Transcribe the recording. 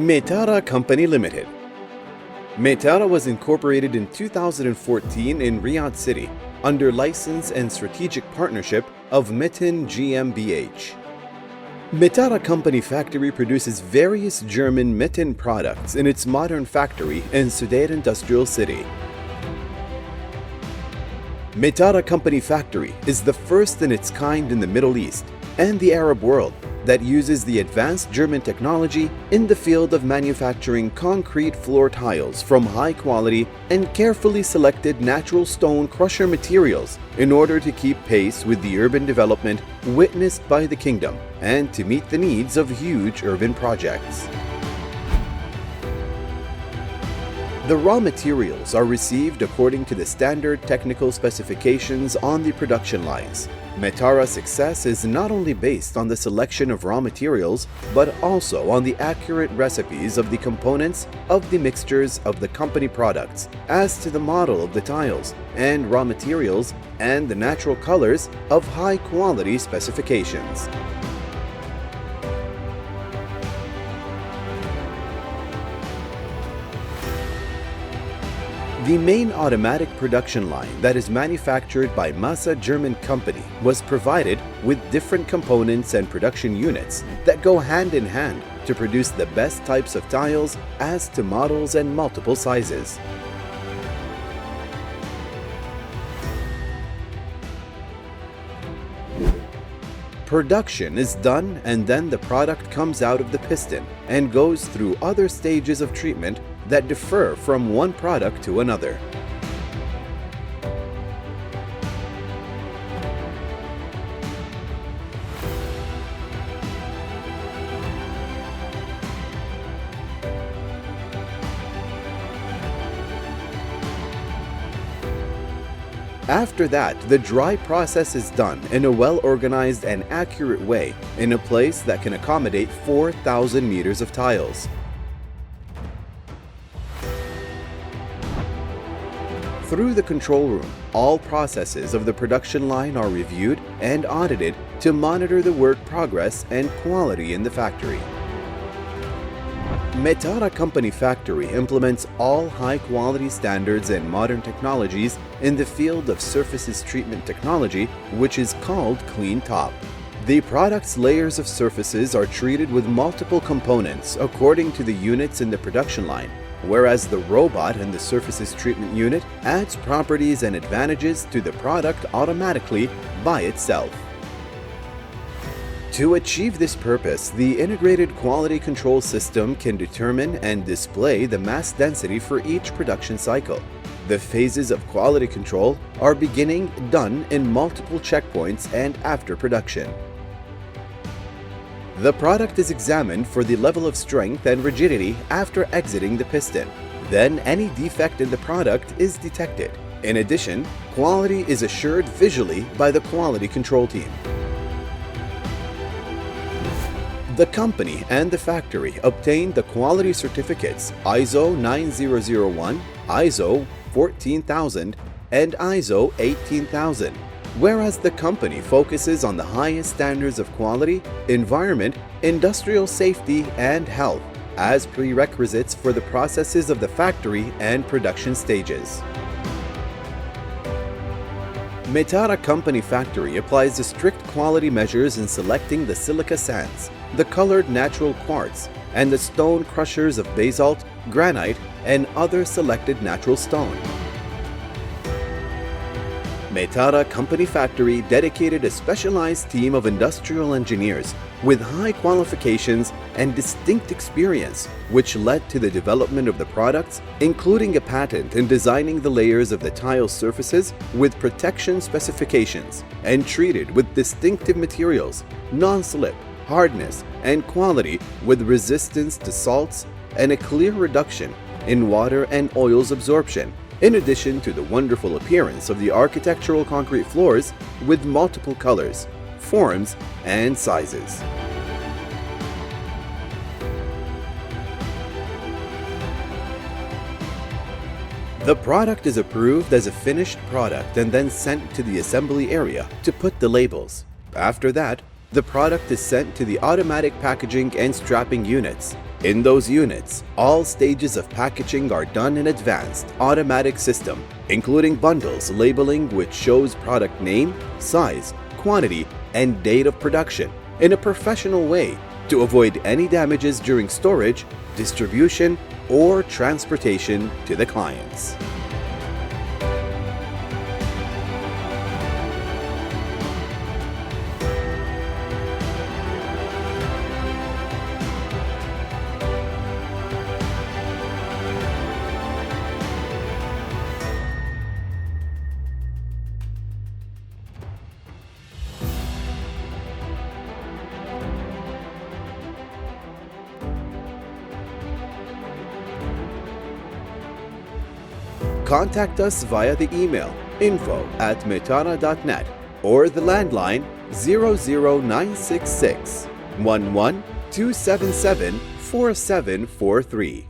Metara Company Limited. Metara was incorporated in 2014 in Riyadh City under license and strategic partnership of METTEN GmbH. Metara Company Factory produces various German METTEN products in its modern factory in Sudair Industrial City. Metara Company Factory is the first in its kind in the Middle East and the Arab world that uses the advanced German technology in the field of manufacturing concrete floor tiles from high quality and carefully selected natural stone crusher materials in order to keep pace with the urban development witnessed by the kingdom and to meet the needs of huge urban projects. The raw materials are received according to the standard technical specifications on the production lines. Metara's success is not only based on the selection of raw materials, but also on the accurate recipes of the components of the mixtures of the company products as to the model of the tiles and raw materials and the natural colors of high-quality specifications. The main automatic production line that is manufactured by Masa German company was provided with different components and production units that go hand in hand to produce the best types of tiles as to models and multiple sizes. Production is done and then the product comes out of the piston and goes through other stages of treatment that differ from one product to another. After that, the dry process is done in a well-organized and accurate way in a place that can accommodate 4,000 meters of tiles. Through the control room, all processes of the production line are reviewed and audited to monitor the work progress and quality in the factory. Metara Company Factory implements all high-quality standards and modern technologies in the field of surfaces treatment technology, which is called Clean Top. The product's layers of surfaces are treated with multiple components according to the units in the production line, whereas the robot in the surfaces treatment unit adds properties and advantages to the product automatically by itself. To achieve this purpose, the integrated quality control system can determine and display the mass density for each production cycle. The phases of quality control are beginning, done in multiple checkpoints and after production. The product is examined for the level of strength and rigidity after exiting the piston. Then any defect in the product is detected. In addition, quality is assured visually by the quality control team. The company and the factory obtained the quality certificates ISO 9001, ISO 14000, and ISO 18000. Whereas the company focuses on the highest standards of quality, environment, industrial safety, and health as prerequisites for the processes of the factory and production stages. Metara Company Factory applies the strict quality measures in selecting the silica sands, the colored natural quartz, and the stone crushers of basalt, granite, and other selected natural stone. Metara Company Factory dedicated a specialized team of industrial engineers with high qualifications and distinct experience, which led to the development of the products, including a patent in designing the layers of the tile surfaces with protection specifications and treated with distinctive materials, non-slip, hardness, and quality with resistance to salts and a clear reduction in water and oils absorption, in addition to the wonderful appearance of the architectural concrete floors with multiple colors, forms, and sizes. The product is approved as a finished product and then sent to the assembly area to put the labels. After that, the product is sent to the automatic packaging and strapping units. In those units, all stages of packaging are done in advanced automatic system, including bundles labeling which shows product name, size, quantity, and date of production in a professional way to avoid any damages during storage, distribution, or transportation to the clients. Contact us via the email info@metara.net or the landline 00966 11 277 4743.